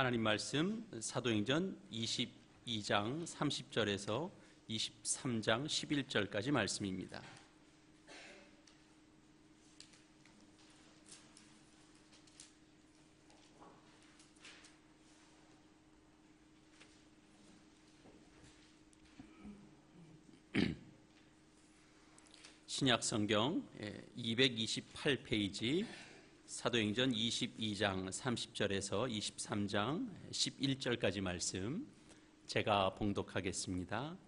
하나님 말씀 사도행전 22장 30절에서 23장 11절까지 말씀입니다. 신약성경 228페이지 사도행전 22장 30절에서 23장 11절까지 말씀 제가 봉독하겠습니다.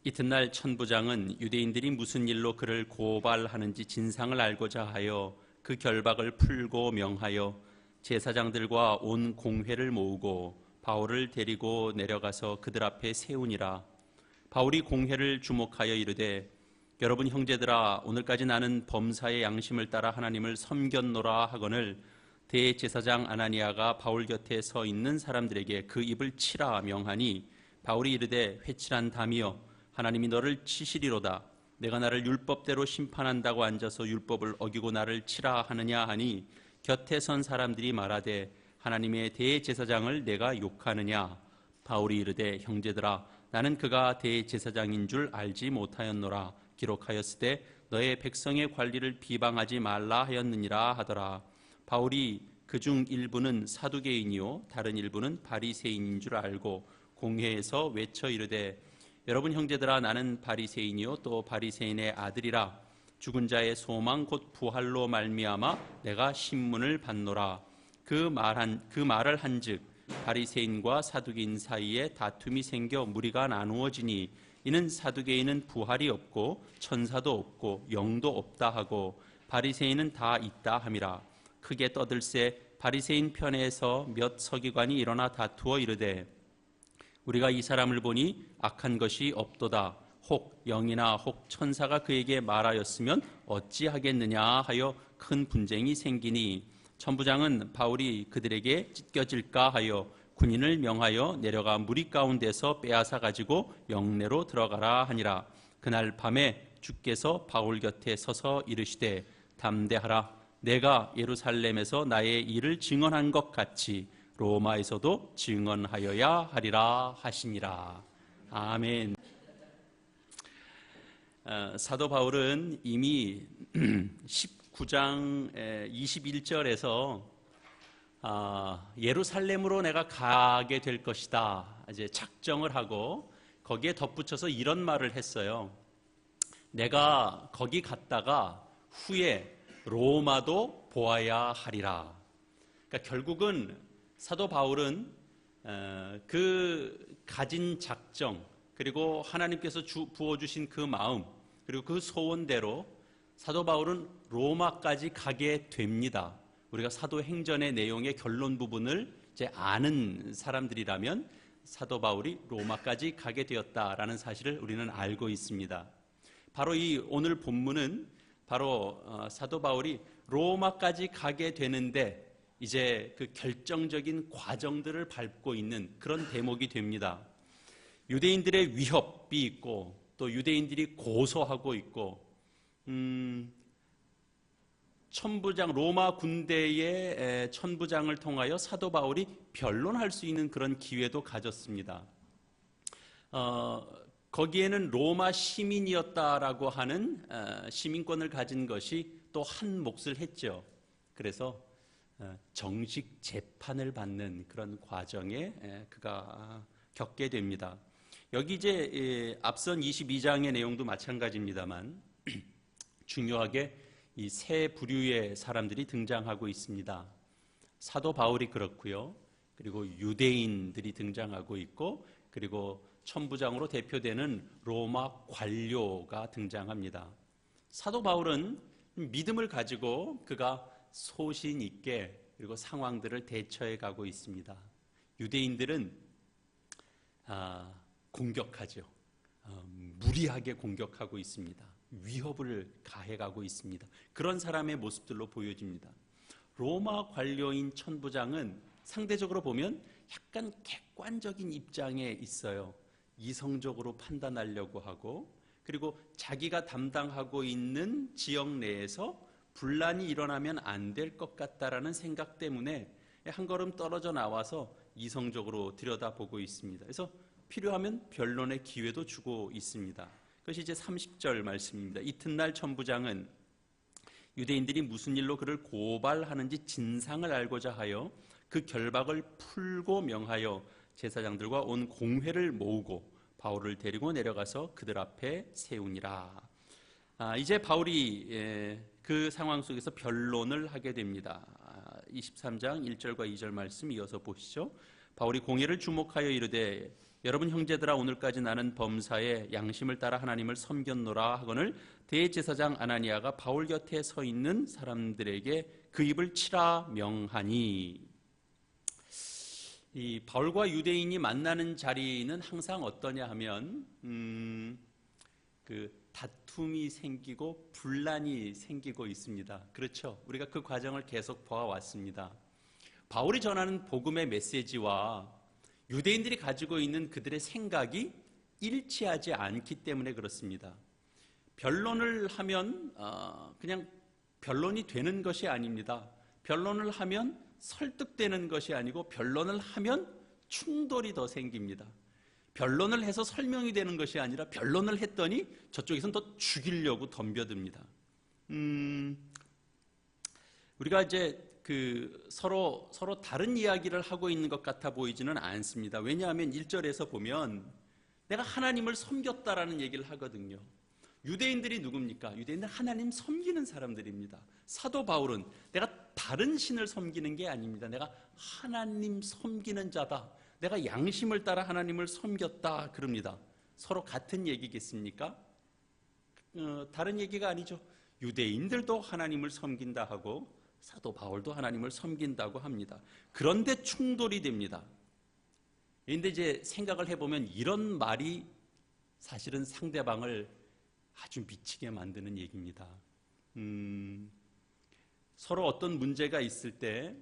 이튿날 천부장은 유대인들이 무슨 일로 그를 고발하는지 진상을 알고자 하여 그 결박을 풀고 명하여 제사장들과 온 공회를 모으고 바울을 데리고 내려가서 그들 앞에 세우니라. 바울이 공회를 주목하여 이르되 여러분 형제들아, 오늘까지 나는 범사의 양심을 따라 하나님을 섬겼노라 하거늘 대제사장 아나니아가 바울 곁에 서 있는 사람들에게 그 입을 치라 명하니 바울이 이르되 회칠한 담이여, 하나님이 너를 치시리로다. 내가 나를 율법대로 심판한다고 앉아서 율법을 어기고 나를 치라 하느냐 하니 곁에 선 사람들이 말하되 하나님의 대제사장을 내가 욕하느냐. 바울이 이르되 형제들아, 나는 그가 대제사장인 줄 알지 못하였노라. 기록하였으되 너의 백성의 관리를 비방하지 말라 하였느니라 하더라. 바울이 그중 일부는 사두개인이요 다른 일부는 바리새인인 줄 알고 공회에서 외쳐 이르되 여러분 형제들아, 나는 바리새인이요 또 바리새인의 아들이라. 죽은 자의 소망 곧 부활로 말미암아 내가 신문을 받노라. 그 말을 한즉 바리새인과 사두개인 사이에 다툼이 생겨 무리가 나누어지니 이는 사두개인은 부활이 없고 천사도 없고 영도 없다 하고 바리새인은 다 있다 함이라. 크게 떠들새 바리새인 편에서 몇 서기관이 일어나 다투어 이르되 우리가 이 사람을 보니 악한 것이 없도다. 혹 영이나 혹 천사가 그에게 말하였으면 어찌하겠느냐 하여 큰 분쟁이 생기니 천부장은 바울이 그들에게 찢겨질까 하여 군인을 명하여 내려가 무리 가운데서 빼앗아 가지고 영내로 들어가라 하니라. 그날 밤에 주께서 바울 곁에 서서 이르시되 담대하라. 내가 예루살렘에서 나의 일을 증언한 것 같이 로마에서도 증언하여야 하리라 하시니라. 아멘. 사도 바울은 이미 19장 21절에서 예루살렘으로 내가 가게 될 것이다 이제 작정을 하고 거기에 덧붙여서 이런 말을 했어요. 내가 거기 갔다가 후에 로마도 보아야 하리라. 그러니까 결국은 사도 바울은 그 가진 작정 그리고 하나님께서 부어주신 그 마음 그리고 그 소원대로 사도 바울은 로마까지 가게 됩니다. 우리가 사도행전의 내용의 결론 부분을 이제 아는 사람들이라면 사도 바울이 로마까지 가게 되었다라는 사실을 우리는 알고 있습니다. 바로 이 오늘 본문은 바로 사도 바울이 로마까지 가게 되는데 이제 그 결정적인 과정들을 밟고 있는 그런 대목이 됩니다. 유대인들의 위협이 있고 또 유대인들이 고소하고 있고 천부장 로마 군대의 천부장을 통하여 사도 바울이 변론할 수 있는 그런 기회도 가졌습니다. 거기에는 로마 시민이었다라고 하는 시민권을 가진 것이 또 한 몫을 했죠. 그래서 정식 재판을 받는 그런 과정에 그가 겪게 됩니다. 여기 이제 앞선 22장의 내용도 마찬가지입니다만 중요하게 이 세 부류의 사람들이 등장하고 있습니다. 사도 바울이 그렇고요. 그리고 유대인들이 등장하고 있고 그리고 천부장으로 대표되는 로마 관료가 등장합니다. 사도 바울은 믿음을 가지고 그가 소신 있게 그리고 상황들을 대처해 가고 있습니다. 유대인들은 공격하죠. 무리하게 공격하고 있습니다. 위협을 가해가고 있습니다. 그런 사람의 모습들로 보여집니다. 로마 관료인 천부장은 상대적으로 보면 약간 객관적인 입장에 있어요. 이성적으로 판단하려고 하고 그리고 자기가 담당하고 있는 지역 내에서 분란이 일어나면 안 될 것 같다라는 생각 때문에 한 걸음 떨어져 나와서 이성적으로 들여다보고 있습니다. 그래서 필요하면 변론의 기회도 주고 있습니다. 그것이 이제 30절 말씀입니다. 이튿날 천부장은 유대인들이 무슨 일로 그를 고발하는지 진상을 알고자 하여 그 결박을 풀고 명하여 제사장들과 온 공회를 모으고 바울을 데리고 내려가서 그들 앞에 세우니라. 이제 바울이 그 상황 속에서 변론을 하게 됩니다. 23장 1절과 2절 말씀 이어서 보시죠. 바울이 공회를 주목하여 이르되 여러분 형제들아, 오늘까지 나는 범사에 양심을 따라 하나님을 섬겼노라 하거늘 대제사장 아나니아가 바울 곁에 서 있는 사람들에게 그 입을 치라 명하니. 이 바울과 유대인이 만나는 자리는 항상 어떠냐 하면 그 다툼이 생기고 분란이 생기고 있습니다. 그렇죠? 우리가 그 과정을 계속 보아왔습니다. 바울이 전하는 복음의 메시지와 유대인들이 가지고 있는 그들의 생각이 일치하지 않기 때문에 그렇습니다. 변론을 하면 그냥 변론이 되는 것이 아닙니다. 변론을 하면 설득되는 것이 아니고 변론을 하면 충돌이 더 생깁니다. 변론을 해서 설명이 되는 것이 아니라 변론을 했더니 저쪽에서는 더 죽이려고 덤벼듭니다. 우리가 이제 서로 다른 이야기를 하고 있는 것 같아 보이지는 않습니다. 왜냐하면 1절에서 보면 내가 하나님을 섬겼다라는 얘기를 하거든요. 유대인들이 누굽니까? 유대인들 하나님 섬기는 사람들입니다. 사도 바울은 내가 다른 신을 섬기는 게 아닙니다. 내가 하나님 섬기는 자다. 내가 양심을 따라 하나님을 섬겼다 그럽니다. 서로 같은 얘기겠습니까? 다른 얘기가 아니죠. 유대인들도 하나님을 섬긴다 하고 사도 바울도 하나님을 섬긴다고 합니다. 그런데 충돌이 됩니다. 그런데 이제 생각을 해보면 이런 말이 사실은 상대방을 아주 미치게 만드는 얘기입니다. 서로 어떤 문제가 있을 때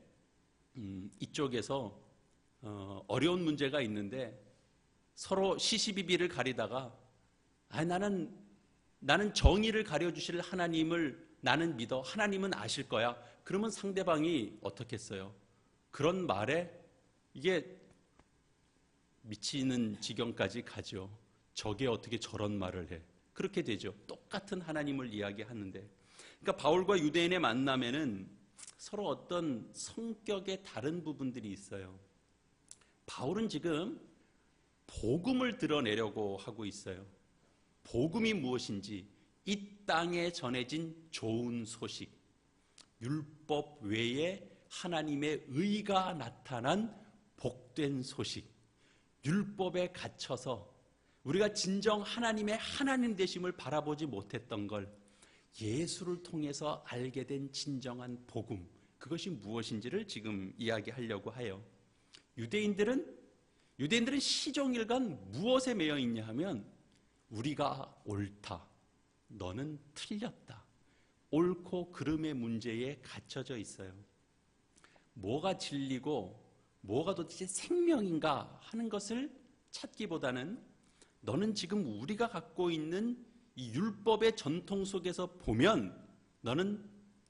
이쪽에서 어려운 문제가 있는데 서로 시시비비를 가리다가 나는 정의를 가려주실 하나님을 나는 믿어. 하나님은 아실 거야. 그러면 상대방이 어떻겠어요? 그런 말에 이게 미치는 지경까지 가죠. 저게 어떻게 저런 말을 해? 그렇게 되죠. 똑같은 하나님을 이야기하는데. 그러니까 바울과 유대인의 만남에는 서로 어떤 성격의 다른 부분들이 있어요. 바울은 지금 복음을 드러내려고 하고 있어요. 복음이 무엇인지, 이 땅에 전해진 좋은 소식, 율법 외에 하나님의 의가 나타난 복된 소식, 율법에 갇혀서 우리가 진정 하나님의 하나님 되심을 바라보지 못했던 걸 예수를 통해서 알게 된 진정한 복음, 그것이 무엇인지를 지금 이야기하려고 해요. 유대인들은 시종일관 무엇에 매여 있냐 하면 우리가 옳다, 너는 틀렸다, 옳고 그름의 문제에 갇혀져 있어요. 뭐가 진리고 뭐가 도대체 생명인가 하는 것을 찾기보다는 너는 지금 우리가 갖고 있는 이 율법의 전통 속에서 보면 너는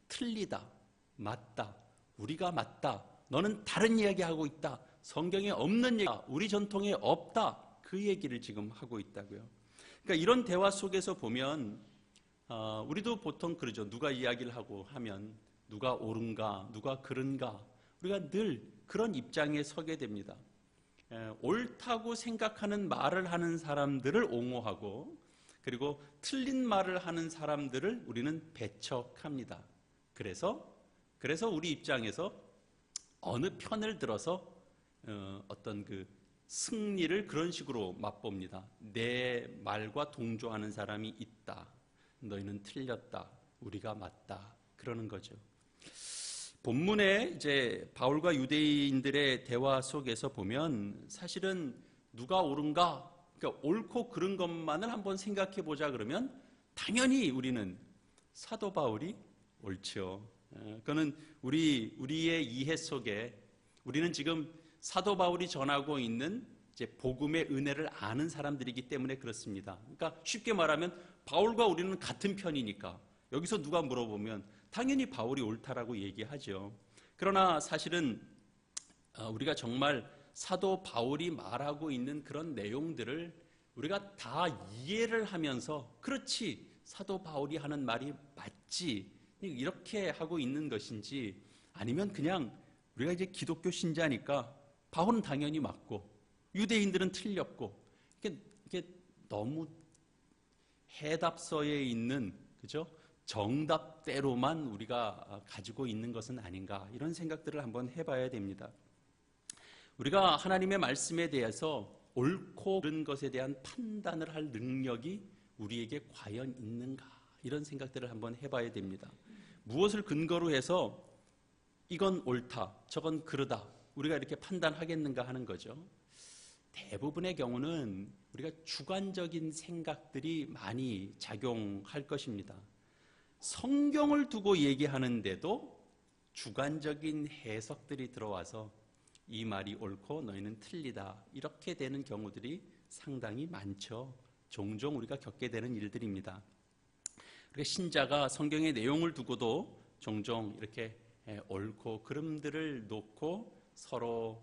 틀리다, 맞다, 우리가 맞다, 너는 다른 이야기하고 있다, 성경에 없는 얘기, 우리 전통에 없다, 그 얘기를 지금 하고 있다고요. 그러니까 이런 대화 속에서 보면 우리도 보통 그러죠. 누가 이야기를 하고 하면 누가 옳은가, 누가 그른가, 우리가 늘 그런 입장에 서게 됩니다. 옳다고 생각하는 말을 하는 사람들을 옹호하고 그리고 틀린 말을 하는 사람들을 우리는 배척합니다. 그래서 우리 입장에서 어느 편을 들어서 어떤 그 승리를 그런 식으로 맛봅니다. 내 말과 동조하는 사람이 있다. 너희는 틀렸다. 우리가 맞다. 그러는 거죠. 본문에 이제 바울과 유대인들의 대화 속에서 보면 사실은 누가 옳은가, 그러니까 옳고 그른 것만을 한번 생각해 보자 그러면 당연히 우리는 사도 바울이 옳죠. 그거는 우리의 이해 속에 우리는 지금 사도 바울이 전하고 있는 이제 복음의 은혜를 아는 사람들이기 때문에 그렇습니다. 그러니까 쉽게 말하면 바울과 우리는 같은 편이니까 여기서 누가 물어보면 당연히 바울이 옳다라고 얘기하죠. 그러나 사실은 우리가 정말 사도 바울이 말하고 있는 그런 내용들을 우리가 다 이해를 하면서 그렇지, 사도 바울이 하는 말이 맞지, 이렇게 하고 있는 것인지, 아니면 그냥 우리가 이제 기독교 신자니까 바울은 당연히 맞고 유대인들은 틀렸고, 이게 너무 해답서에 있는, 그죠? 정답대로만 우리가 가지고 있는 것은 아닌가, 이런 생각들을 한번 해봐야 됩니다. 우리가 하나님의 말씀에 대해서 옳고 그른 것에 대한 판단을 할 능력이 우리에게 과연 있는가, 이런 생각들을 한번 해봐야 됩니다. 무엇을 근거로 해서 이건 옳다, 저건 그르다, 우리가 이렇게 판단하겠는가 하는 거죠. 대부분의 경우는 우리가 주관적인 생각들이 많이 작용할 것입니다. 성경을 두고 얘기하는데도 주관적인 해석들이 들어와서 이 말이 옳고 너희는 틀리다, 이렇게 되는 경우들이 상당히 많죠. 종종 우리가 겪게 되는 일들입니다. 우리가 신자가 성경의 내용을 두고도 종종 이렇게 옳고 그름들을 놓고 서로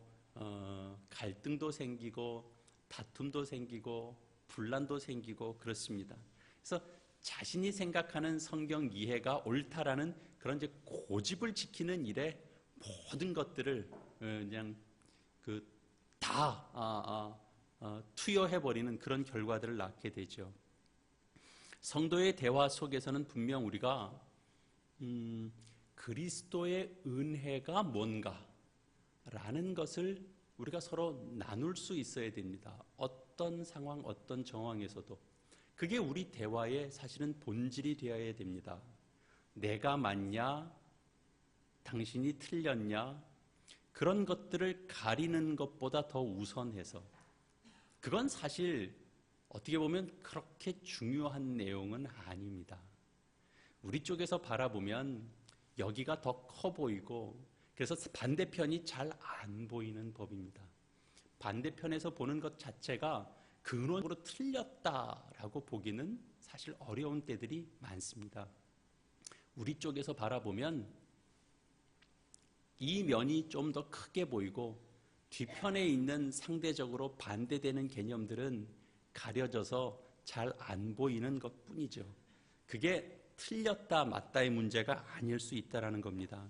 갈등도 생기고 다툼도 생기고 분란도 생기고 그렇습니다. 그래서 자신이 생각하는 성경 이해가 옳다라는 그런 이제 고집을 지키는 일에 모든 것들을 그냥 다 투여해버리는 그런 결과들을 낳게 되죠. 성도의 대화 속에서는 분명 우리가 그리스도의 은혜가 뭔가라는 것을 우리가 서로 나눌 수 있어야 됩니다. 어떤 상황, 어떤 정황에서도. 그게 우리 대화의 사실은 본질이 되어야 됩니다. 내가 맞냐, 당신이 틀렸냐, 그런 것들을 가리는 것보다 더 우선해서, 그건 사실 어떻게 보면 그렇게 중요한 내용은 아닙니다. 우리 쪽에서 바라보면 여기가 더 커 보이고, 그래서 반대편이 잘 안 보이는 법입니다. 반대편에서 보는 것 자체가 근원으로 틀렸다라고 보기는 사실 어려운 때들이 많습니다. 우리 쪽에서 바라보면 이 면이 좀 더 크게 보이고 뒤편에 있는 상대적으로 반대되는 개념들은 가려져서 잘 안 보이는 것뿐이죠. 그게 틀렸다 맞다의 문제가 아닐 수 있다는 겁니다.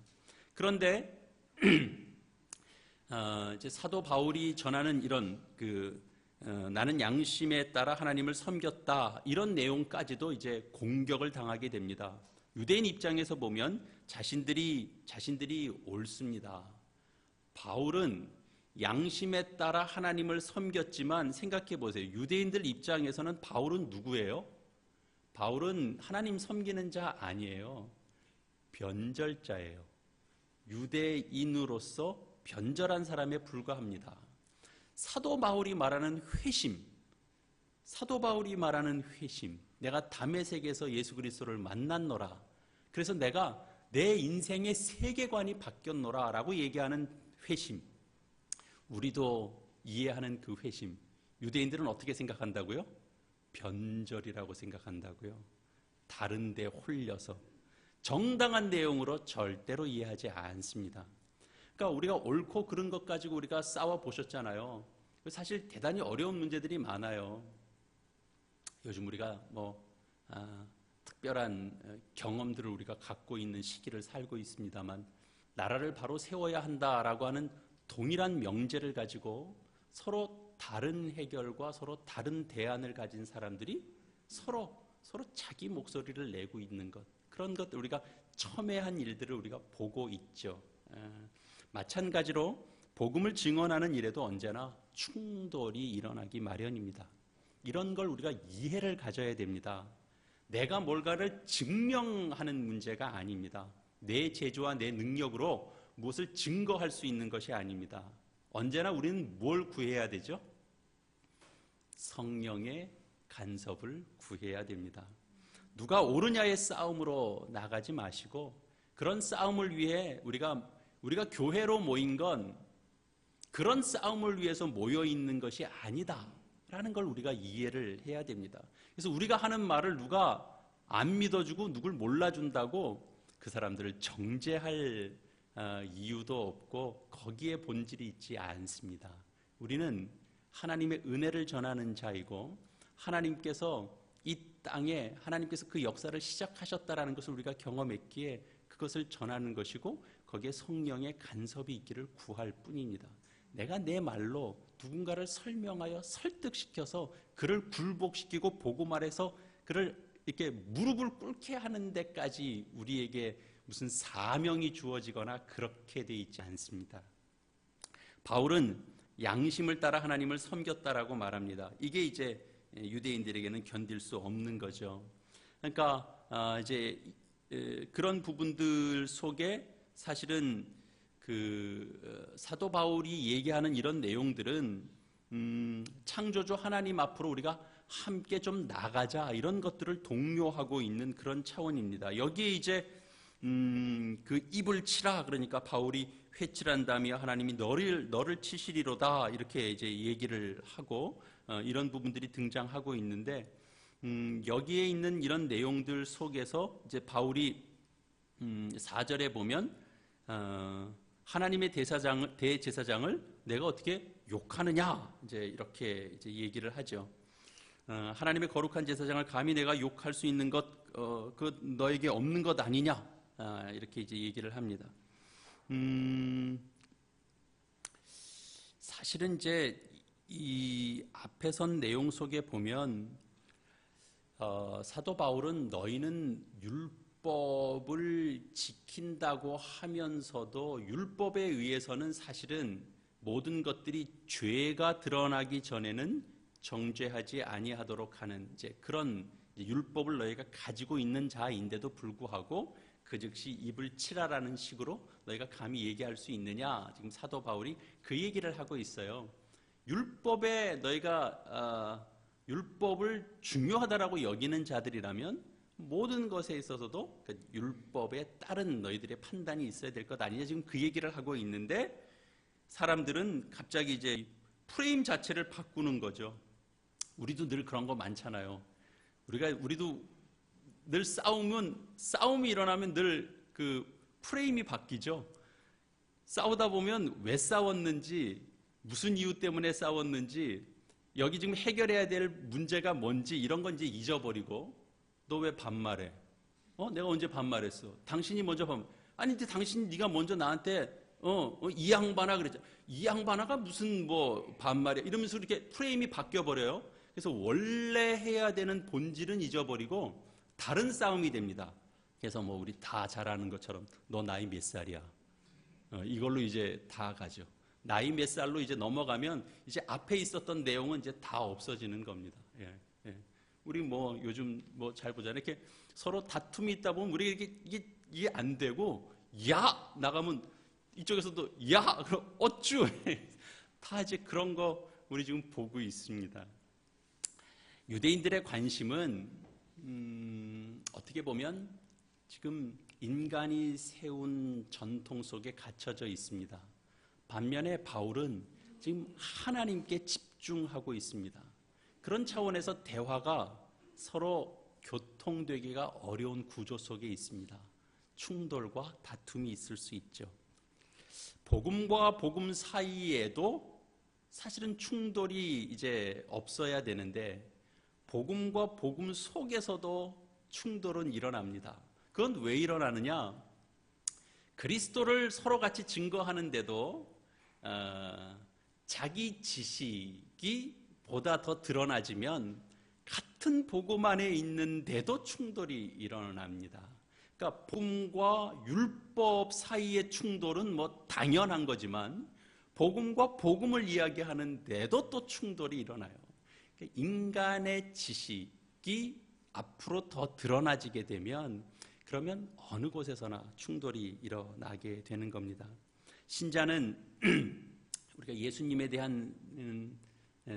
그런데 이제 사도 바울이 전하는 이런 나는 양심에 따라 하나님을 섬겼다, 이런 내용까지도 이제 공격을 당하게 됩니다. 유대인 입장에서 보면 자신들이 옳습니다. 바울은 양심에 따라 하나님을 섬겼지만 생각해 보세요. 유대인들 입장에서는 바울은 누구예요? 바울은 하나님 섬기는 자 아니에요. 변절자예요. 유대인으로서 변절한 사람에 불과합니다. 사도 바울이 말하는 회심, 내가 다메섹에서 예수 그리스도를 만났노라, 그래서 내가 내 인생의 세계관이 바뀌었노라 라고 얘기하는 회심, 우리도 이해하는 그 회심, 유대인들은 어떻게 생각한다고요? 변절이라고 생각한다고요. 다른 데 홀려서 정당한 내용으로 절대로 이해하지 않습니다. 그러니까 우리가 옳고 그른 것 가지고 우리가 싸워 보셨잖아요. 사실 대단히 어려운 문제들이 많아요. 요즘 우리가 특별한 경험들을 우리가 갖고 있는 시기를 살고 있습니다만, 나라를 바로 세워야 한다라고 하는 동일한 명제를 가지고 서로 다른 해결과 서로 다른 대안을 가진 사람들이 서로 자기 목소리를 내고 있는 것, 그런 것, 우리가 첨예한 일들을 우리가 보고 있죠. 마찬가지로 복음을 증언하는 일에도 언제나 충돌이 일어나기 마련입니다. 이런 걸 우리가 이해를 가져야 됩니다. 내가 뭘가를 증명하는 문제가 아닙니다. 내 재주와 내 능력으로 무엇을 증거할 수 있는 것이 아닙니다. 언제나 우리는 뭘 구해야 되죠? 성령의 간섭을 구해야 됩니다. 누가 옳으냐의 싸움으로 나가지 마시고, 그런 싸움을 위해 우리가 교회로 모인 건 그런 싸움을 위해서 모여 있는 것이 아니다 라는 걸 우리가 이해를 해야 됩니다. 그래서 우리가 하는 말을 누가 안 믿어주고 누굴 몰라준다고 그 사람들을 정죄할 이유도 없고 거기에 본질이 있지 않습니다. 우리는 하나님의 은혜를 전하는 자이고 하나님께서 이 땅에 하나님께서 그 역사를 시작하셨다라는 것을 우리가 경험했기에 그것을 전하는 것이고 거기에 성령의 간섭이 있기를 구할 뿐입니다. 내가 내 말로 누군가를 설명하여 설득시켜서 그를 굴복시키고 복음화해서 그를 이렇게 무릎을 꿇게 하는 데까지 우리에게 무슨 사명이 주어지거나 그렇게 돼 있지 않습니다. 바울은 양심을 따라 하나님을 섬겼다라고 말합니다. 이게 이제 유대인들에게는 견딜 수 없는 거죠. 그러니까 이제 그런 부분들 속에 사실은 그 사도 바울이 얘기하는 이런 내용들은 창조주 하나님 앞으로 우리가 함께 좀 나가자 이런 것들을 독려하고 있는 그런 차원입니다. 여기에 이제 그 입을 치라 그러니까 바울이 회칠한 다음에 하나님이 너를 치시리로다 이렇게 이제 얘기를 하고 이런 부분들이 등장하고 있는데 여기에 있는 이런 내용들 속에서 이제 바울이 4절에 보면 하나님의 대제사장을 내가 어떻게 욕하느냐 이제 이렇게 이제 얘기를 하죠. 하나님의 거룩한 제사장을 감히 내가 욕할 수 있는 것 그 너에게 없는 것 아니냐 이렇게 이제 얘기를 합니다. 사실은 이제 이 앞에 선 내용 속에 보면 사도 바울은 너희는 율법을 지킨다고 하면서도 율법에 의해서는 사실은 모든 것들이 죄가 드러나기 전에는 정죄하지 아니하도록 하는 이제 그런 율법을 너희가 가지고 있는 자인데도 불구하고 그 즉시 입을 치라라는 식으로 너희가 감히 얘기할 수 있느냐 지금 사도 바울이 그 얘기를 하고 있어요. 율법에 너희가 율법을 중요하다라고 여기는 자들이라면 모든 것에 있어서도 그 율법에 따른 너희들의 판단이 있어야 될 것 아니냐 지금 그 얘기를 하고 있는데 사람들은 갑자기 이제 프레임 자체를 바꾸는 거죠. 우리도 늘 그런 거 많잖아요. 우리도 늘 싸움이 일어나면 늘 그 프레임이 바뀌죠. 싸우다 보면 왜 싸웠는지 무슨 이유 때문에 싸웠는지 여기 지금 해결해야 될 문제가 뭔지 이런 건 이제 잊어버리고 너 왜 반말해? 내가 언제 반말했어? 당신이 먼저 아니 이제 네가 먼저 나한테 이 양반아 그랬잖아. 이 양반아가 무슨 뭐 반말이야 이러면서 이렇게 프레임이 바뀌어 버려요. 그래서 원래 해야 되는 본질은 잊어버리고 다른 싸움이 됩니다. 그래서 뭐 우리 다 잘 아는 것처럼 너 나이 몇 살이야? 이걸로 이제 다 가죠. 나이 몇 살로 이제 넘어가면 이제 앞에 있었던 내용은 이제 다 없어지는 겁니다. 예. 우리 뭐 요즘 뭐 잘 보잖아요. 이렇게 서로 다툼이 있다 보면 우리 이게 안 되고 야 나가면 이쪽에서도 야 그럼 어쭈 다 이제 그런 거 우리 지금 보고 있습니다. 유대인들의 관심은 어떻게 보면 지금 인간이 세운 전통 속에 갇혀져 있습니다. 반면에 바울은 지금 하나님께 집중하고 있습니다. 그런 차원에서 대화가 서로 교통되기가 어려운 구조 속에 있습니다. 충돌과 다툼이 있을 수 있죠. 복음과 복음 사이에도 사실은 충돌이 이제 없어야 되는데 복음과 복음 속에서도 충돌은 일어납니다. 그건 왜 일어나느냐? 그리스도를 서로 같이 증거하는데도 자기 지식이 보다 더 드러나지면 같은 복음 안에 있는데도 충돌이 일어납니다. 그러니까 복음과 율법 사이의 충돌은 뭐 당연한 거지만 복음과 복음을 이야기하는데도 또 충돌이 일어나요. 그러니까 인간의 지식이 앞으로 더 드러나지게 되면 그러면 어느 곳에서나 충돌이 일어나게 되는 겁니다. 신자는 우리가 예수님에 대한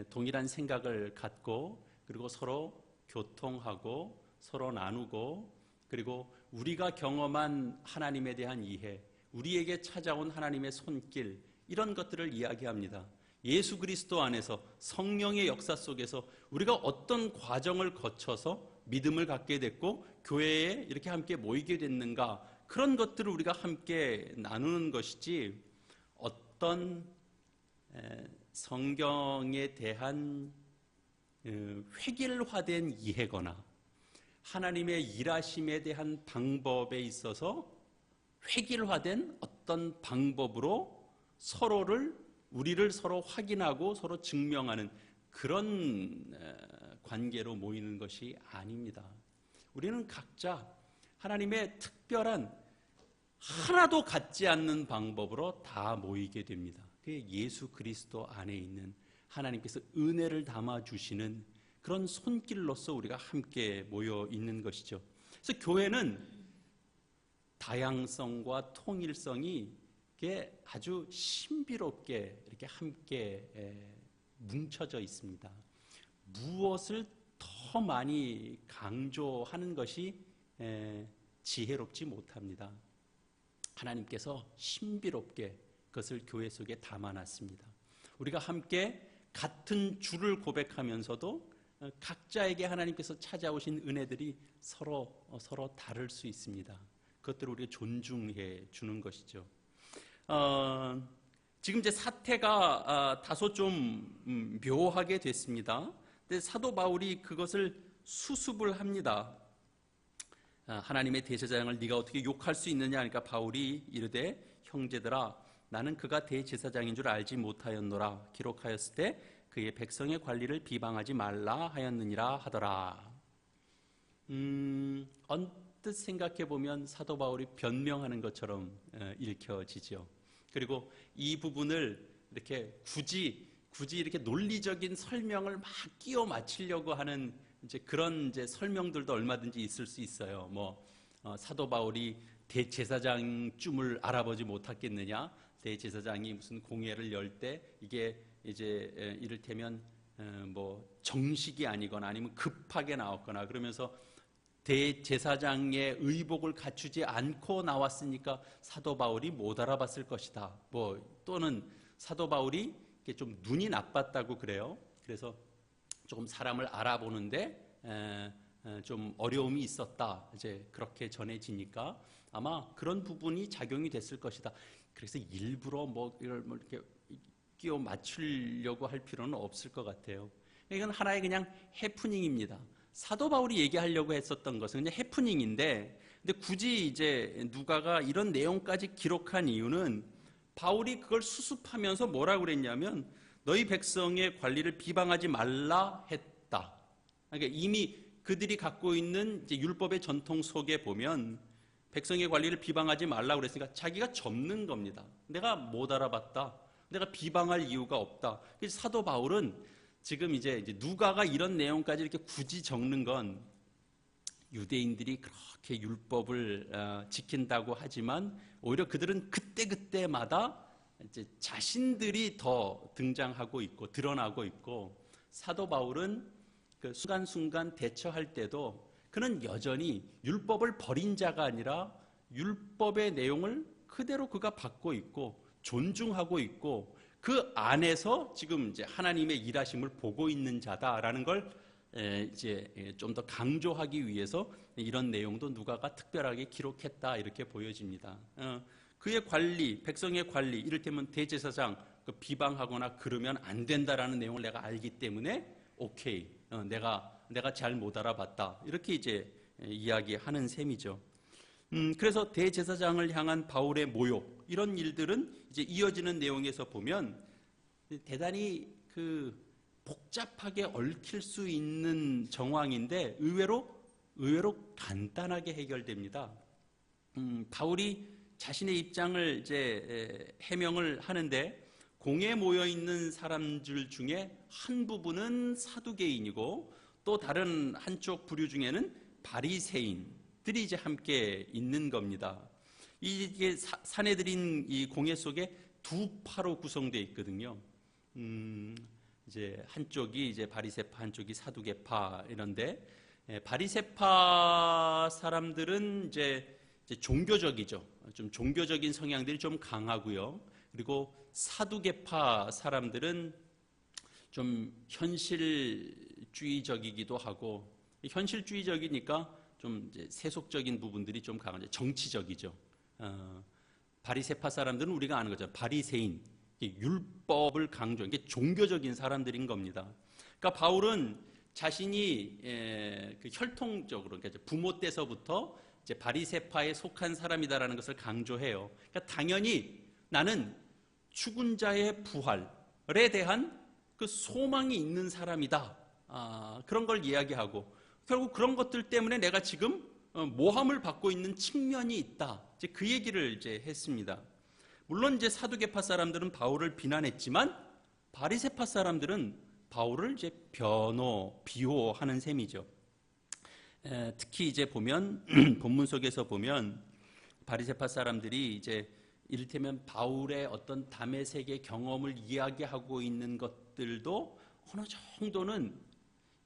동일한 생각을 갖고 그리고 서로 교통하고 서로 나누고 그리고 우리가 경험한 하나님에 대한 이해, 우리에게 찾아온 하나님의 손길 이런 것들을 이야기합니다. 예수 그리스도 안에서 성령의 역사 속에서 우리가 어떤 과정을 거쳐서 믿음을 갖게 됐고 교회에 이렇게 함께 모이게 됐는가 그런 것들을 우리가 함께 나누는 것이지 어떤 성경에 대한 획일화된 이해거나 하나님의 일하심에 대한 방법에 있어서 획일화된 어떤 방법으로 우리를 서로 확인하고 서로 증명하는 그런 관계로 모이는 것이 아닙니다. 우리는 각자 하나님의 특별한 하나도 같지 않는 방법으로 다 모이게 됩니다. 그게 예수 그리스도 안에 있는 하나님께서 은혜를 담아 주시는 그런 손길로서 우리가 함께 모여 있는 것이죠. 그래서 교회는 다양성과 통일성이 이게 아주 신비롭게 이렇게 함께 뭉쳐져 있습니다. 무엇을 더 많이 강조하는 것이 지혜롭지 못합니다. 하나님께서 신비롭게 그것을 교회 속에 담아놨습니다. 우리가 함께 같은 주를 고백하면서도 각자에게 하나님께서 찾아오신 은혜들이 서로 다를 수 있습니다. 그것들을 우리가 존중해 주는 것이죠. 지금 이제 사태가 다소 좀 묘하게 됐습니다. 근데 사도 바울이 그것을 수습을 합니다. 하나님의 대제사장을 네가 어떻게 욕할 수 있느냐 하니까 바울이 이르되 형제들아 나는 그가 대제사장인 줄 알지 못하였노라. 기록하였을 때 그의 백성의 관리를 비방하지 말라 하였느니라 하더라. 언뜻 생각해 보면 사도 바울이 변명하는 것처럼 읽혀지죠. 그리고 이 부분을 이렇게 굳이 이렇게 논리적인 설명을 막 끼워 맞추려고 하는 이제 그런 이제 설명들도 얼마든지 있을 수 있어요. 사도 바울이 대제사장쯤을 알아보지 못했겠느냐? 대제사장이 무슨 공회를 열 때 이게 이제 이를테면 정식이 아니거나 아니면 급하게 나왔거나 그러면서 대제사장의 의복을 갖추지 않고 나왔으니까 사도 바울이 못 알아봤을 것이다. 또는 사도 바울이 좀 눈이 나빴다고 그래요. 그래서 조금 사람을 알아보는데 좀 어려움이 있었다. 이제 그렇게 전해지니까 아마 그런 부분이 작용이 됐을 것이다. 그래서 일부러 이렇게 끼워 맞추려고 할 필요는 없을 것 같아요. 이건 하나의 그냥 해프닝입니다. 사도 바울이 얘기하려고 했었던 것은 그냥 해프닝인데, 근데 굳이 이제 누가가 이런 내용까지 기록한 이유는 바울이 그걸 수습하면서 뭐라고 그랬냐면 너희 백성의 관리를 비방하지 말라 했다. 그러니까 이미 그들이 갖고 있는 이제 율법의 전통 속에 보면 백성의 관리를 비방하지 말라고 그랬으니까 자기가 접는 겁니다. 내가 못 알아봤다. 내가 비방할 이유가 없다. 그래서 사도 바울은 지금 이제 누가가 이런 내용까지 이렇게 굳이 적는 건 유대인들이 그렇게 율법을 지킨다고 하지만 오히려 그들은 그때마다 이제 자신들이 더 등장하고 있고 드러나고 있고, 사도 바울은 그 순간순간 대처할 때도 그는 여전히 율법을 버린 자가 아니라 율법의 내용을 그대로 그가 받고 있고 존중하고 있고 그 안에서 지금 이제 하나님의 일하심을 보고 있는 자다라는 걸 이제 좀 더 강조하기 위해서 이런 내용도 누가가 특별하게 기록했다 이렇게 보여집니다. 그의 관리, 백성의 관리, 이를테면 대제사장 비방하거나 그러면 안 된다라는 내용을 내가 알기 때문에 오케이, 내가 잘 못 알아봤다 이렇게 이제 이야기하는 셈이죠. 그래서 대제사장을 향한 바울의 모욕 이런 일들은 이제 이어지는 내용에서 보면 대단히 복잡하게 얽힐 수 있는 정황인데 의외로 간단하게 해결됩니다. 바울이 자신의 입장을 이제 해명을 하는데 공회에 모여 있는 사람들 중에 한 부분은 사두개인이고 또 다른 한쪽 부류 중에는 바리새인들이 이제 함께 있는 겁니다. 이게 사내들인 이 공회 속에 두 파로 구성되어 있거든요. 이제 한쪽이 이제 바리새파, 한쪽이 사두개파 이런데 바리새파 사람들은 이제 종교적이죠. 좀 종교적인 성향들이 좀 강하고요. 그리고 사두개파 사람들은 좀 현실주의적이기도 하고, 현실주의적이니까 좀 이제 세속적인 부분들이 좀 강하죠. 정치적이죠. 바리새파 사람들은 우리가 아는 거죠. 바리새인, 율법을 강조, 이게 종교적인 사람들인 겁니다. 그러니까 바울은 자신이 그 혈통적으로, 그러니까 부모 때서부터 이제 바리새파에 속한 사람이다라는 것을 강조해요. 그러니까 당연히 나는 죽은 자의 부활에 대한 그 소망이 있는 사람이다. 그런 걸 이야기하고 결국 그런 것들 때문에 내가 지금 모함을 받고 있는 측면이 있다. 이제 그 얘기를 이제 했습니다. 물론 이제 사두개파 사람들은 바울을 비난했지만 바리새파 사람들은 바울을 이제 비호하는 셈이죠. 특히 이제 보면 본문 속에서 보면 바리새파 사람들이 이제 이를테면 바울의 어떤 담의 세계 경험을 이야기하고 있는 것들도 어느 정도는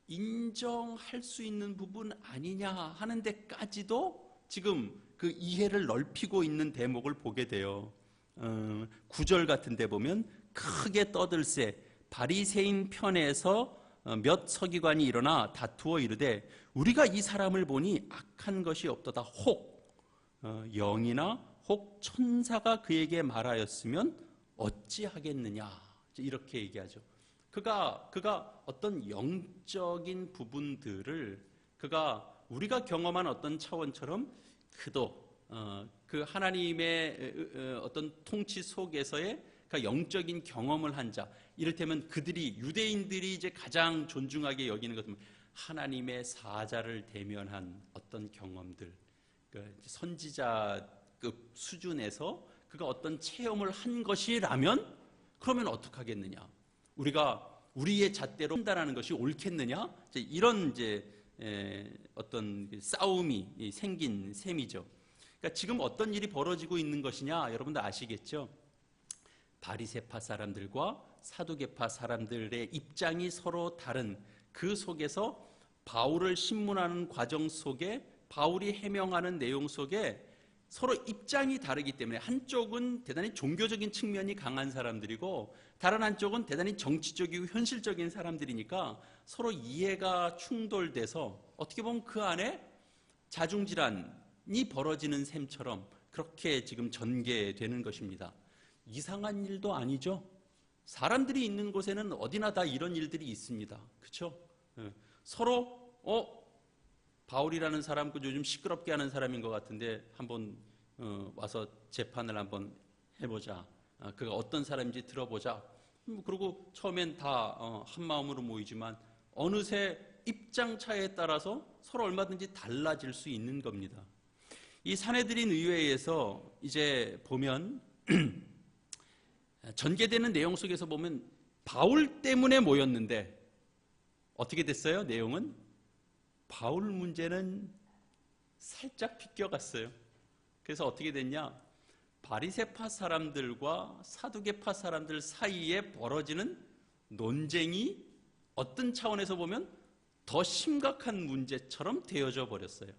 인정할 수 있는 부분 아니냐 하는 데까지도 지금 그 이해를 넓히고 있는 대목을 보게 돼요. 9절 같은 데 보면 크게 떠들세 바리새인 편에서 몇 서기관이 일어나 다투어 이르되 우리가 이 사람을 보니 악한 것이 없도다. 혹 영이나 혹 천사가 그에게 말하였으면 어찌하겠느냐, 이렇게 얘기하죠. 그가 어떤 영적인 부분들을 그가 우리가 경험한 어떤 차원처럼 그 하나님의 어떤 통치 속에서의 그 영적인 경험을 한 자, 이를테면 그들이 유대인들이 이제 가장 존중하게 여기는 것은 하나님의 사자를 대면한 어떤 경험들, 그 선지자급 수준에서 그가 어떤 체험을 한 것이라면 그러면 어떡하겠느냐? 우리가 우리의 잣대로 판단하는 것이 옳겠느냐? 이런 이제 어떤 싸움이 생긴 셈이죠. 그러니까 지금 어떤 일이 벌어지고 있는 것이냐, 여러분들 아시겠죠? 바리새파 사람들과 사두개파 사람들의 입장이 서로 다른 그 속에서 바울을 신문하는 과정 속에 바울이 해명하는 내용 속에 서로 입장이 다르기 때문에 한쪽은 대단히 종교적인 측면이 강한 사람들이고 다른 한쪽은 대단히 정치적이고 현실적인 사람들이니까 서로 이해가 충돌돼서 어떻게 보면 그 안에 자중질환이 벌어지는 셈처럼 그렇게 지금 전개되는 것입니다. 이상한 일도 아니죠. 사람들이 있는 곳에는 어디나 다 이런 일들이 있습니다. 그렇죠? 서로 바울이라는 사람 요즘 시끄럽게 하는 사람인 것 같은데 한번 와서 재판을 한번 해보자. 그가 어떤 사람인지 들어보자. 그리고 처음엔 다 한 마음으로 모이지만 어느새 입장 차이에 따라서 서로 얼마든지 달라질 수 있는 겁니다. 이 산헤드린 의회에서 이제 보면 전개되는 내용 속에서 보면 바울 때문에 모였는데 어떻게 됐어요? 내용은 바울 문제는 살짝 비껴갔어요. 그래서 어떻게 됐냐? 바리새파 사람들과 사두개파 사람들 사이에 벌어지는 논쟁이 어떤 차원에서 보면 더 심각한 문제처럼 되어져 버렸어요.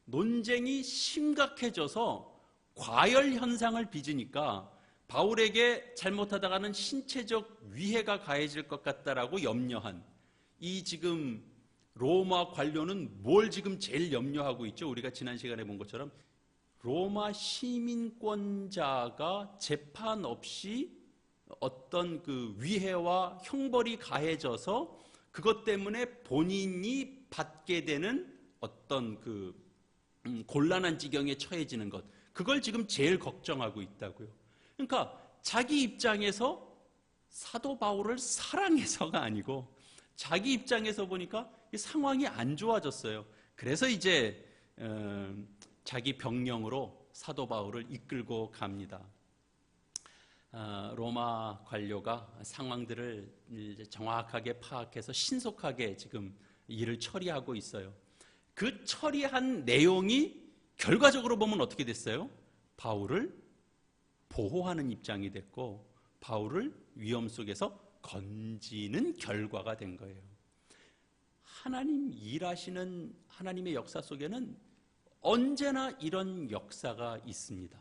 논쟁이 심각해져서 과열 현상을 빚으니까 바울에게 잘못하다가는 신체적 위해가 가해질 것 같다라고 염려한 이 지금 로마 관료는 뭘 지금 제일 염려하고 있죠? 우리가 지난 시간에 본 것처럼 로마 시민권자가 재판 없이 어떤 그 위해와 형벌이 가해져서 그것 때문에 본인이 받게 되는 어떤 그 곤란한 지경에 처해지는 것, 그걸 지금 제일 걱정하고 있다고요. 그러니까 자기 입장에서 사도 바울을 사랑해서가 아니고 자기 입장에서 보니까 이 상황이 안 좋아졌어요. 그래서 이제 자기 병령으로 사도 바울을 이끌고 갑니다. 로마 관료가 상황들을 이제 정확하게 파악해서 신속하게 지금 일을 처리하고 있어요. 그 처리한 내용이 결과적으로 보면 어떻게 됐어요? 바울을 보호하는 입장이 됐고 바울을 위험 속에서 건지는 결과가 된 거예요. 하나님 일하시는 하나님의 역사 속에는 언제나 이런 역사가 있습니다.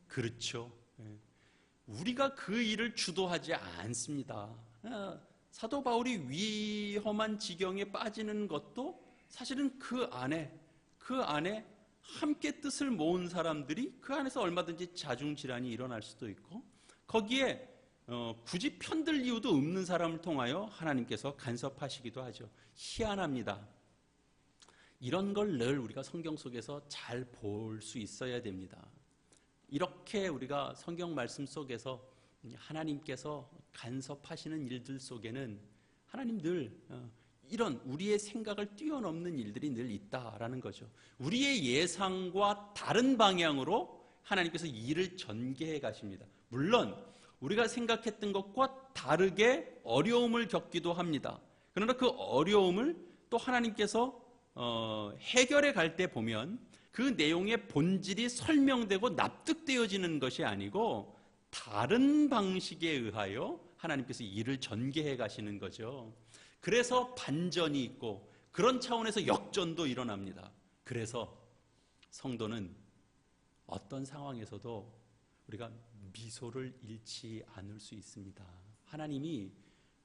그렇죠. 우리가 그 일을 주도하지 않습니다. 사도 바울이 위험한 지경에 빠지는 것도 사실은 그 안에 그 안에 함께 뜻을 모은 사람들이 그 안에서 얼마든지 자중질환이 일어날 수도 있고, 거기에 굳이 편들 이유도 없는 사람을 통하여 하나님께서 간섭하시기도 하죠. 희한합니다. 이런 걸 늘 우리가 성경 속에서 잘 볼 수 있어야 됩니다. 이렇게 우리가 성경 말씀 속에서 하나님께서 간섭하시는 일들 속에는 하나님 늘 이런 우리의 생각을 뛰어넘는 일들이 늘 있다라는 거죠. 우리의 예상과 다른 방향으로 하나님께서 일을 전개해 가십니다. 물론 우리가 생각했던 것과 다르게 어려움을 겪기도 합니다. 그러나 그 어려움을 또 하나님께서 해결해 갈 때 보면 그 내용의 본질이 설명되고 납득되어지는 것이 아니고 다른 방식에 의하여 하나님께서 일을 전개해 가시는 거죠. 그래서 반전이 있고 그런 차원에서 역전도 일어납니다. 그래서 성도는 어떤 상황에서도 우리가 미소를 잃지 않을 수 있습니다. 하나님이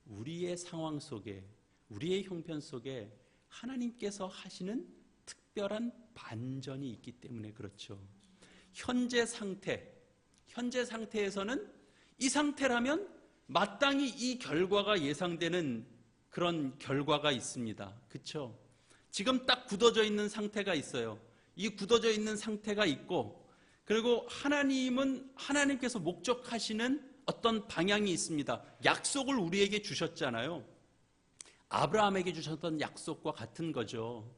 우리의 상황 속에, 우리의 형편 속에 하나님께서 하시는 특별한 반전이 있기 때문에 그렇죠. 현재 상태에서는 이 상태라면 마땅히 이 결과가 예상되는 그런 결과가 있습니다. 그렇죠? 지금 딱 굳어져 있는 상태가 있어요. 이 굳어져 있는 상태가 있고, 그리고 하나님은 하나님께서 목적하시는 어떤 방향이 있습니다. 약속을 우리에게 주셨잖아요. 아브라함에게 주셨던 약속과 같은 거죠.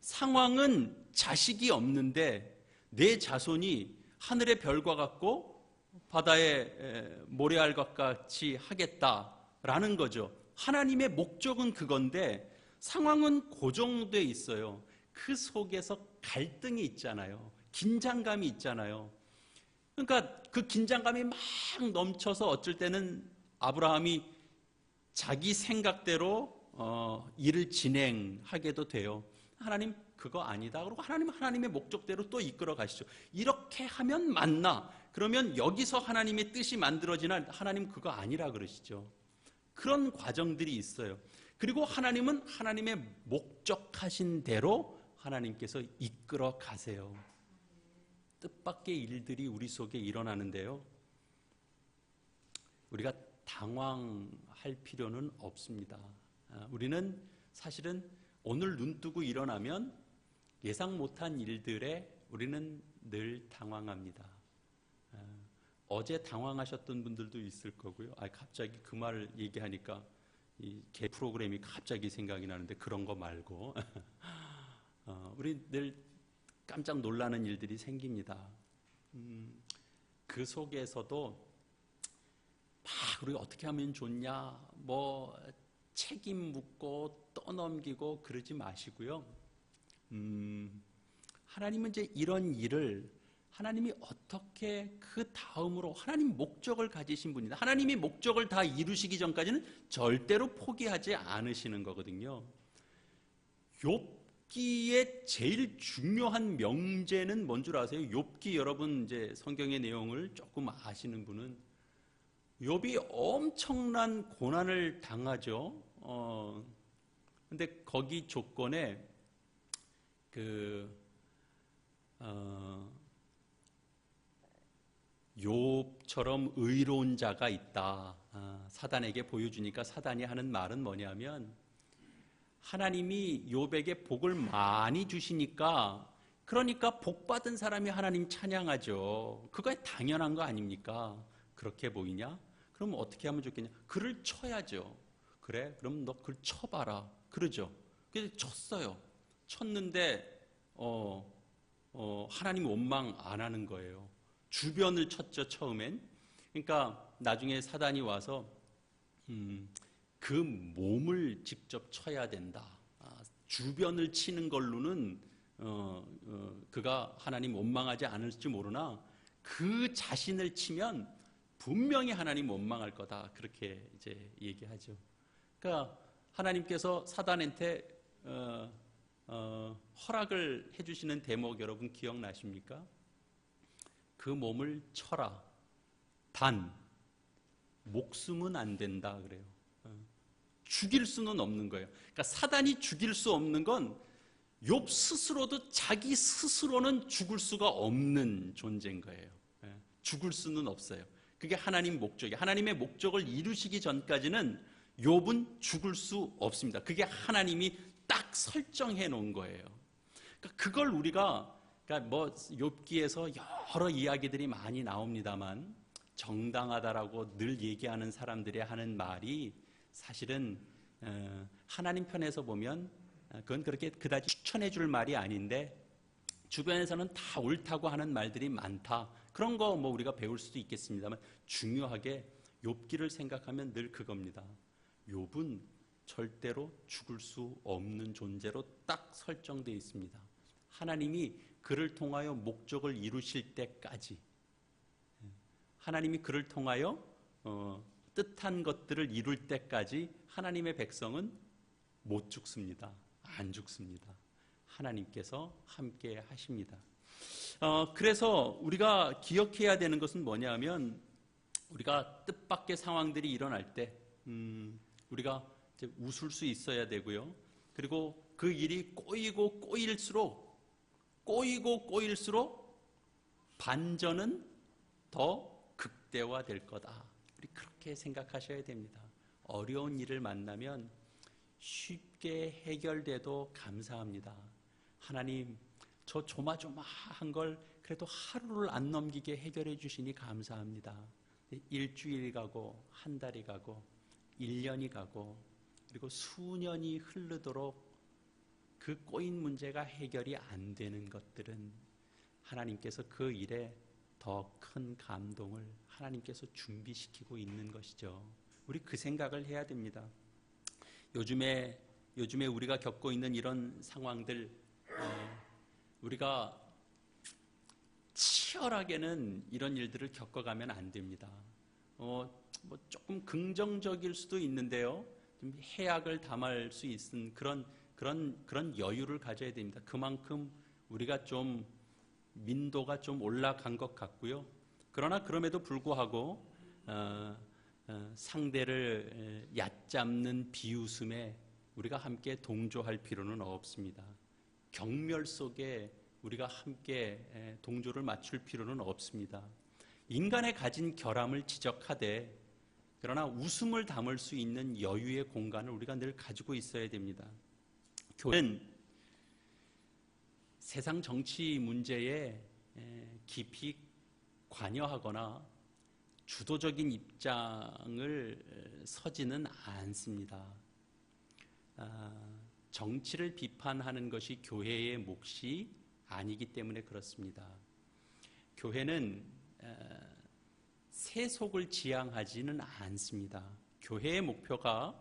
상황은 자식이 없는데 내 자손이 하늘의 별과 같고 바다의 모래알과 같이 하겠다라는 거죠. 하나님의 목적은 그건데 상황은 고정돼 있어요. 그 속에서 갈등이 있잖아요. 긴장감이 있잖아요. 그러니까 그 긴장감이 막 넘쳐서 어쩔 때는 아브라함이 자기 생각대로 일을 진행하게도 돼요. 하나님 그거 아니다. 그리고 하나님의 목적대로 또 이끌어 가시죠. 이렇게 하면 맞나? 그러면 여기서 하나님의 뜻이 만들어지나? 하나님 그거 아니라 그러시죠. 그런 과정들이 있어요. 그리고 하나님은 하나님의 목적하신 대로 하나님께서 이끌어 가세요. 뜻밖의 일들이 우리 속에 일어나는데요. 우리가 당황할 필요는 없습니다. 우리는 사실은 오늘 눈 뜨고 일어나면 예상 못한 일들에 우리는 늘 당황합니다. 어제 당황하셨던 분들도 있을 거고요. 갑자기 그 말을 얘기하니까 이 개 프로그램이 갑자기 생각이 나는데 그런 거 말고 우리 늘 깜짝 놀라는 일들이 생깁니다. 그 속에서도 막 우리가 어떻게 하면 좋냐, 뭐 책임 묻고 떠넘기고 그러지 마시고요. 하나님은 이제 이런 일을 하나님이 어떻게 그 다음으로 하나님 목적을 가지신 분이다. 하나님이 목적을 다 이루시기 전까지는 절대로 포기하지 않으시는 거거든요. 욥기의 제일 중요한 명제는 뭔 줄 아세요? 욥기 여러분 이제 성경의 내용을 조금 아시는 분은 욥이 엄청난 고난을 당하죠. 근데 거기 조건에 욥처럼 의로운 자가 있다. 사단에게 보여주니까 사단이 하는 말은 뭐냐면 하나님이 욥에게 복을 많이 주시니까 그러니까 복 받은 사람이 하나님 찬양하죠. 그거 당연한 거 아닙니까? 그렇게 보이냐? 그럼 어떻게 하면 좋겠냐? 그를 쳐야죠. 그래? 그럼 너 그를 쳐봐라. 그러죠. 그래서 쳤어요. 쳤는데 하나님 원망 안 하는 거예요. 주변을 쳤죠, 처음엔. 그러니까 나중에 사단이 와서 그 몸을 직접 쳐야 된다. 주변을 치는 걸로는 그가 하나님 원망하지 않을지 모르나 그 자신을 치면 분명히 하나님 원망할 거다. 그렇게 이제 얘기하죠. 그러니까 하나님께서 사단한테 허락을 해주시는 대목 여러분 기억나십니까? 그 몸을 쳐라. 단 목숨은 안 된다 그래요. 죽일 수는 없는 거예요. 그러니까 사단이 죽일 수 없는 건 욥 스스로도 자기 스스로는 죽을 수가 없는 존재인 거예요. 죽을 수는 없어요. 그게 하나님 목적이에요. 하나님의 목적을 이루시기 전까지는 욥은 죽을 수 없습니다. 그게 하나님이 딱 설정해 놓은 거예요. 그러니까 그걸 우리가 뭐 욥기에서 여러 이야기들이 많이 나옵니다만 정당하다라고 늘 얘기하는 사람들이 하는 말이 사실은 하나님 편에서 보면 그건 그렇게 그다지 추천해 줄 말이 아닌데 주변에서는 다 옳다고 하는 말들이 많다. 그런 거 뭐 우리가 배울 수도 있겠습니다만 중요하게 욥기를 생각하면 늘 그겁니다. 욥은 절대로 죽을 수 없는 존재로 딱 설정되어 있습니다. 하나님이 그를 통하여 목적을 이루실 때까지, 하나님이 그를 통하여 뜻한 것들을 이룰 때까지 하나님의 백성은 못 죽습니다. 안 죽습니다. 하나님께서 함께 하십니다. 그래서 우리가 기억해야 되는 것은 뭐냐면 우리가 뜻밖의 상황들이 일어날 때 우리가 이제 웃을 수 있어야 되고요. 그리고 그 일이 꼬이고 꼬일수록 반전은 더 극대화될 거다. 우리 그렇게 생각하셔야 됩니다. 어려운 일을 만나면 쉽게 해결돼도 감사합니다. 하나님, 저 조마조마한 걸 그래도 하루를 안 넘기게 해결해 주시니 감사합니다. 일주일이 가고 한 달이 가고 1년이 가고 그리고 수년이 흐르도록 그 꼬인 문제가 해결이 안 되는 것들은 하나님께서 그 일에 더 큰 감동을 하나님께서 준비시키고 있는 것이죠. 우리 그 생각을 해야 됩니다. 요즘에 우리가 겪고 있는 이런 상황들, 우리가 치열하게는 이런 일들을 겪어가면 안 됩니다. 뭐 조금 긍정적일 수도 있는데요. 좀 해악을 담을 수 있는 그런 여유를 가져야 됩니다. 그만큼 우리가 좀 민도가 좀 올라간 것 같고요. 그러나 그럼에도 불구하고 상대를 얕잡는 비웃음에 우리가 함께 동조할 필요는 없습니다. 경멸 속에 우리가 함께 동조를 맞출 필요는 없습니다. 인간의 가진 결함을 지적하되 그러나 웃음을 담을 수 있는 여유의 공간을 우리가 늘 가지고 있어야 됩니다. 교회는 세상 정치 문제에 깊이 관여하거나 주도적인 입장을 서지는 않습니다. 정치를 비판하는 것이 교회의 몫이 아니기 때문에 그렇습니다. 교회는 세속을 지향하지는 않습니다. 교회의 목표가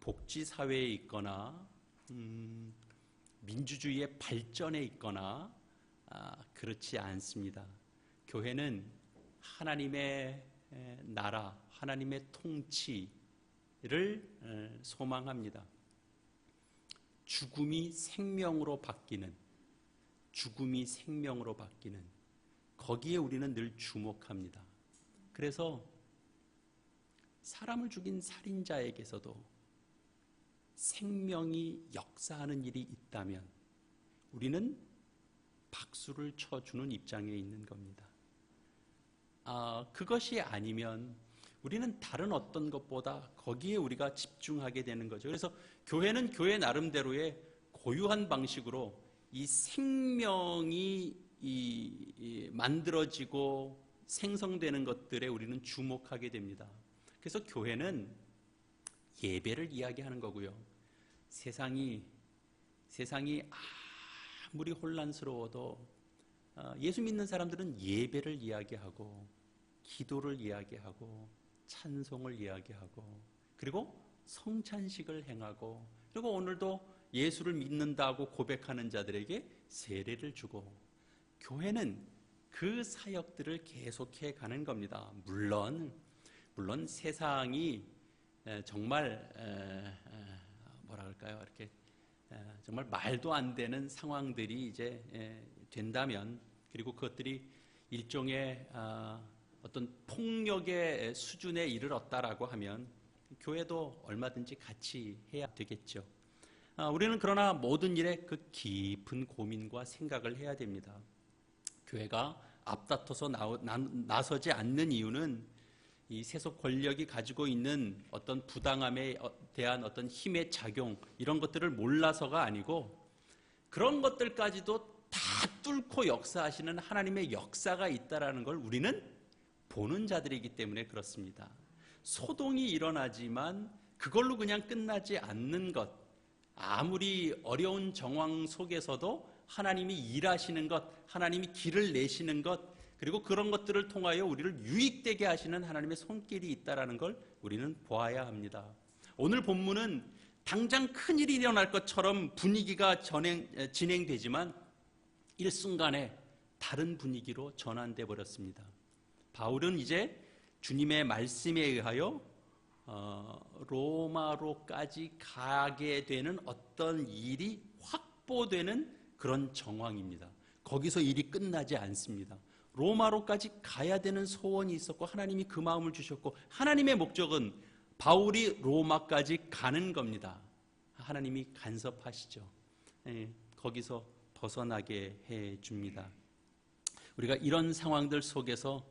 복지사회에 있거나 민주주의의 발전에 있거나 그렇지 않습니다. 교회는 하나님의 나라, 하나님의 통치를 소망합니다. 죽음이 생명으로 바뀌는 거기에 우리는 늘 주목합니다. 그래서 사람을 죽인 살인자에게서도 생명이 역사하는 일이 있다면 우리는 박수를 쳐주는 입장에 있는 겁니다. 그것이 아니면 우리는 다른 어떤 것보다 거기에 우리가 집중하게 되는 거죠. 그래서 교회는 교회 나름대로의 고유한 방식으로 이 생명이 만들어지고 생성되는 것들에 우리는 주목하게 됩니다. 그래서 교회는 예배를 이야기하는 거고요. 세상이 아무리 혼란스러워도 예수 믿는 사람들은 예배를 이야기하고 기도를 이야기하고 찬송을 이야기하고 그리고 성찬식을 행하고 그리고 오늘도 예수를 믿는다고 고백하는 자들에게 세례를 주고 교회는 그 사역들을 계속해 가는 겁니다. 물론 세상이 정말 뭐라 그럴까요? 이렇게 정말 말도 안 되는 상황들이 이제 된다면 그리고 그것들이 일종의 어떤 폭력의 수준에 이르렀다라고 하면 교회도 얼마든지 같이 해야 되겠죠. 우리는 그러나 모든 일에 그 깊은 고민과 생각을 해야 됩니다. 교회가 앞다퉈서 나서지 않는 이유는 이 세속 권력이 가지고 있는 어떤 부당함에 대한 어떤 힘의 작용, 이런 것들을 몰라서가 아니고, 그런 것들까지도 다 뚫고 역사하시는 하나님의 역사가 있다라는 걸 우리는 보는 자들이기 때문에 그렇습니다. 소동이 일어나지만 그걸로 그냥 끝나지 않는 것, 아무리 어려운 정황 속에서도 하나님이 일하시는 것, 하나님이 길을 내시는 것, 그리고 그런 것들을 통하여 우리를 유익되게 하시는 하나님의 손길이 있다는 걸 우리는 보아야 합니다. 오늘 본문은 당장 큰일이 일어날 것처럼 분위기가 진행되지만 일순간에 다른 분위기로 전환돼 버렸습니다. 바울은 이제 주님의 말씀에 의하여 로마로까지 가게 되는 어떤 일이 확보되는 그런 정황입니다. 거기서 일이 끝나지 않습니다. 로마로까지 가야 되는 소원이 있었고 하나님이 그 마음을 주셨고, 하나님의 목적은 바울이 로마까지 가는 겁니다. 하나님이 간섭하시죠. 거기서 벗어나게 해 줍니다. 우리가 이런 상황들 속에서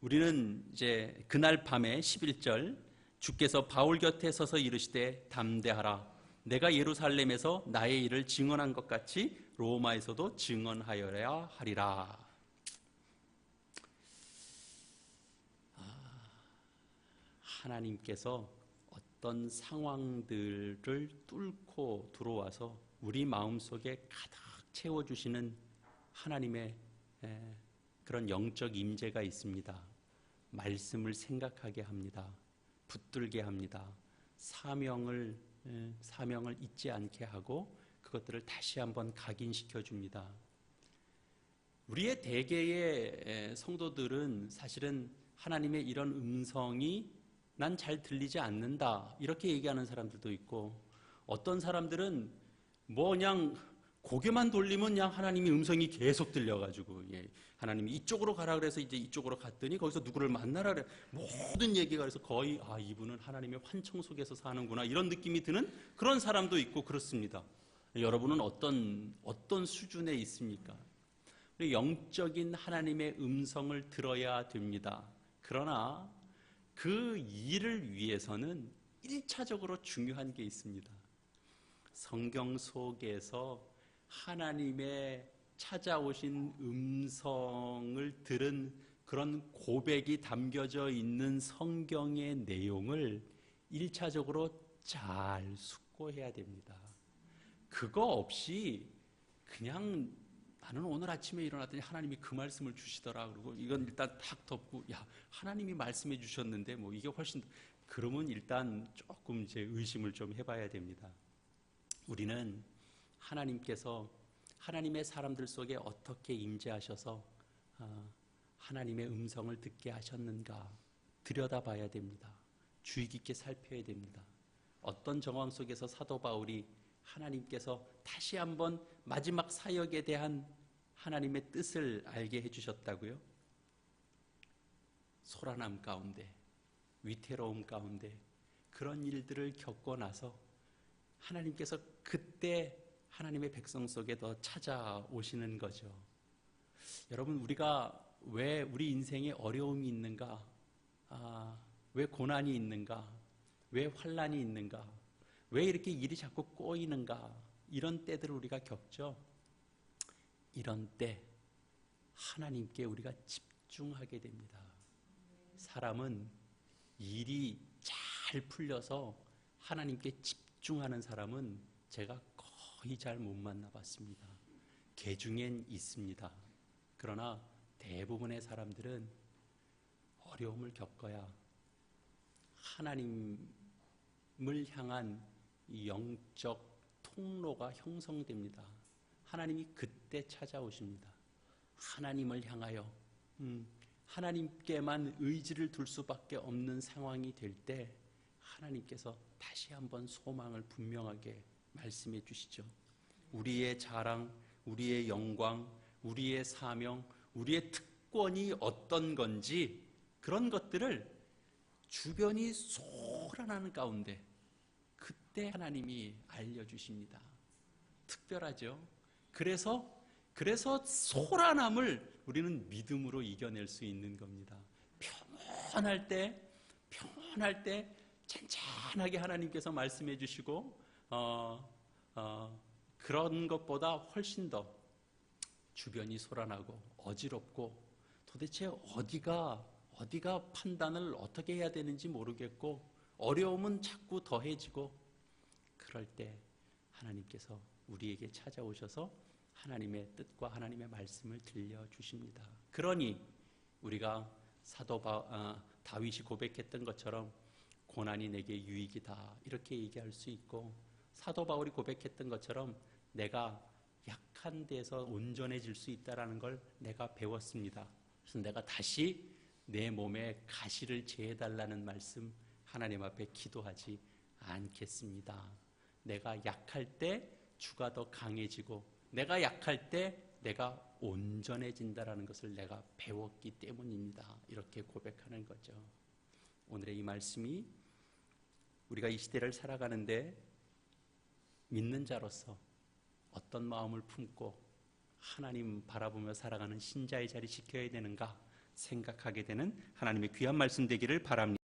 우리는 이제 그날 밤에 11절, 주께서 바울 곁에 서서 이르시되 담대하라, 내가 예루살렘에서 나의 일을 증언한 것 같이 로마에서도 증언하여야 하리라. 하나님께서 어떤 상황들을 뚫고 들어와서 우리 마음속에 가득 채워주시는 하나님의 그런 영적 임재가 있습니다. 말씀을 생각하게 합니다. 붙들게 합니다. 사명을 잊지 않게 하고 그것들을 다시 한번 각인시켜 줍니다. 우리의 대개의 성도들은 사실은 하나님의 이런 음성이 난 잘 들리지 않는다, 이렇게 얘기하는 사람들도 있고, 어떤 사람들은 뭐 그냥 고개만 돌리면 그냥 하나님의 음성이 계속 들려가지고, 하나님이 이쪽으로 가라 그래서 이제 이쪽으로 갔더니 거기서 누구를 만나라 그래, 모든 얘기가 그래서 거의 이분은 하나님의 환청 속에서 사는구나, 이런 느낌이 드는 그런 사람도 있고 그렇습니다. 여러분은 어떤 수준에 있습니까? 영적인 하나님의 음성을 들어야 됩니다. 그러나 그 일을 위해서는 1차적으로 중요한 게 있습니다. 성경 속에서 하나님의 찾아오신 음성을 들은 그런 고백이 담겨져 있는 성경의 내용을 1차적으로 잘 숙고해야 됩니다. 그거 없이 그냥 나는 오늘 아침에 일어났더니 하나님이 그 말씀을 주시더라, 그리고 이건 일단 탁 덮고, 하나님이 말씀해 주셨는데 뭐 이게 훨씬, 그러면 일단 조금 이제 의심을 좀 해봐야 됩니다. 우리는 하나님께서 하나님의 사람들 속에 어떻게 임재하셔서 하나님의 음성을 듣게 하셨는가 들여다봐야 됩니다. 주의 깊게 살펴야 됩니다. 어떤 정황 속에서 사도 바울이 하나님께서 다시 한번 마지막 사역에 대한 하나님의 뜻을 알게 해주셨다고요? 소란함 가운데, 위태로움 가운데 그런 일들을 겪고 나서 하나님께서 그때 하나님의 백성 속에 더 찾아오시는 거죠. 여러분, 우리가 왜 우리 인생에 어려움이 있는가? 왜 고난이 있는가? 왜 환난이 있는가? 왜 이렇게 일이 자꾸 꼬이는가? 이런 때들을 우리가 겪죠. 이런 때 하나님께 우리가 집중하게 됩니다. 사람은 일이 잘 풀려서 하나님께 집중하는 사람은 제가 거의 잘 못 만나봤습니다. 개 중엔 있습니다. 그러나 대부분의 사람들은 어려움을 겪어야 하나님을 향한 이 영적 통로가 형성됩니다. 하나님이 그때 찾아오십니다. 하나님을 향하여 하나님께만 의지를 둘 수밖에 없는 상황이 될 때 하나님께서 다시 한번 소망을 분명하게 말씀해 주시죠. 우리의 자랑, 우리의 영광, 우리의 사명, 우리의 특권이 어떤 건지 그런 것들을 주변이 소란하는 가운데 그때 하나님이 알려주십니다. 특별하죠. 그래서 소란함을 우리는 믿음으로 이겨낼 수 있는 겁니다. 평안할 때 잔잔하게 하나님께서 말씀해 주시고 그런 것보다 훨씬 더 주변이 소란하고 어지럽고 도대체 어디가 판단을 어떻게 해야 되는지 모르겠고 어려움은 자꾸 더해지고 그럴 때 하나님께서 우리에게 찾아오셔서 하나님의 뜻과 하나님의 말씀을 들려주십니다. 그러니 우리가 다윗이 고백했던 것처럼 고난이 내게 유익이다 이렇게 얘기할 수 있고 사도 바울이 고백했던 것처럼 내가 약한 데서 온전해질 수 있다는 걸 내가 배웠습니다. 그래서 내가 다시 내 몸에 가시를 재해달라는 말씀 하나님 앞에 기도하지 않겠습니다. 내가 약할 때 주가 더 강해지고 내가 약할 때 내가 온전해진다는 것을 내가 배웠기 때문입니다. 이렇게 고백하는 거죠. 오늘의 이 말씀이 우리가 이 시대를 살아가는데 믿는 자로서 어떤 마음을 품고 하나님 바라보며 살아가는 신자의 자리 지켜야 되는가 생각하게 되는 하나님의 귀한 말씀 되기를 바랍니다.